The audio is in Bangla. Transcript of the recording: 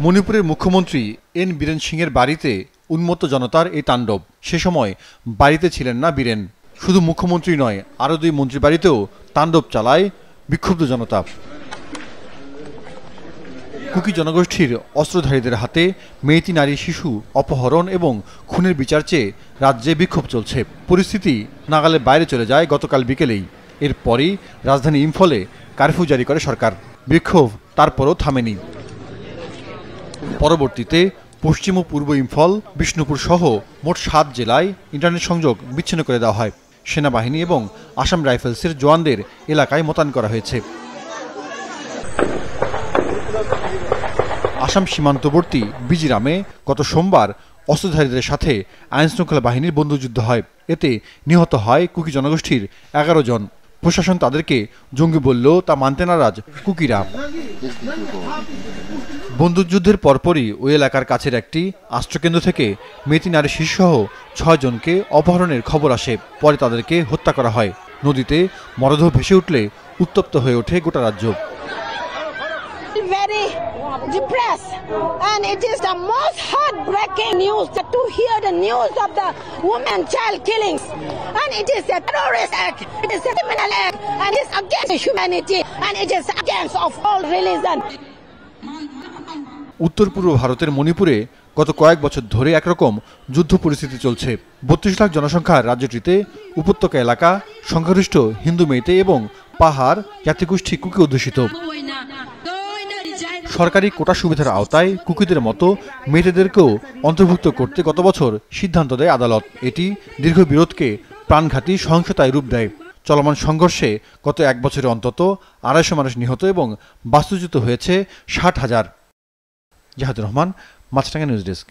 মণিপুরের মুখ্যমন্ত্রী এন বীরেন সিংয়ের বাড়িতে উন্মত্ত জনতার এই তাণ্ডব। সে সময় বাড়িতে ছিলেন না বীরেন। শুধু মুখ্যমন্ত্রী নয়, আরও দুই মন্ত্রী বাড়িতেও তাণ্ডব চালায় বিক্ষুব্ধ জনতা। কুকি জনগোষ্ঠীর অস্ত্রধারীদের হাতে মেয়েতি নারী শিশু অপহরণ এবং খুনের বিচার চেয়ে রাজ্যে বিক্ষোভ চলছে। পরিস্থিতি নাগালের বাইরে চলে যায় গতকাল বিকেলেই। এরপরই রাজধানী ইম্ফলে কারফিউ জারি করে সরকার। বিক্ষোভ তারপরও থামেনি। পরবর্তীতে পশ্চিম ও পূর্ব ইম্ফল, বিষ্ণুপুর সহ মোট ৭ জেলায় ইন্টারনেট সংযোগ বিচ্ছিন্ন করে দেওয়া হয়। সেনাবাহিনী এবং আসাম রাইফেলসের জওয়ানদের এলাকায় মোতায়েন করা হয়েছে। আসাম সীমান্তবর্তী বিজিরামে গত সোমবার অস্ত্রধারীদের সাথে আইনশৃঙ্খলা বাহিনীর বন্দুকযুদ্ধ হয়। এতে নিহত হয় কুকি জনগোষ্ঠীর ১১ জন। প্রশাসন তাদেরকে জঙ্গি বললেও তা মানতে নারাজ কুকিরা। বন্দুকযুদ্ধের পরপরই ওই এলাকার কাছের একটি আশ্রয়কেন্দ্র থেকে মেয়েতি নারী শিশুসহ ৬ জনকে অপহরণের খবর আসে। পরে তাদেরকে হত্যা করা হয়। নদীতে মরদেহ ভেসে উঠলে উত্তপ্ত হয়ে ওঠে গোটা রাজ্য। Very depressed, and it is the most heartbreaking news to hear the news of the woman child killings, and it is a terrorist act, it is a criminal act, and it is against humanity, and it is against of all religion. উত্তর পূর্ব ভারতের মণিপুরে গত কয়েক বছর ধরে একরকম যুদ্ধ পরিস্থিতি চলছে। ৩২ লাখ জনসংখ্যার রাজ্যটিতে উপত্যকা এলাকা সংখ্যাগরিষ্ঠ হিন্দু মেইতে এবং পাহাড় জাতিগোষ্ঠী কুকি অধ্যুষিত। সরকারি কোটা সুবিধার আওতায় কুকিদের মতো মেয়েদেরকেও অন্তর্ভুক্ত করতে গত বছর সিদ্ধান্ত দেয় আদালত। এটি দীর্ঘ বিরোধকে প্রাণঘাতী সহিংসতায় রূপ দেয়। চলমান সংঘর্ষে গত এক বছরে অন্তত ২৫০ মানুষ নিহত এবং বাস্তুচ্যুত হয়েছে ৬০,০০০। জাহাদুর রহমান, মাছরাঙ্গা নিউজ ডেস্ক।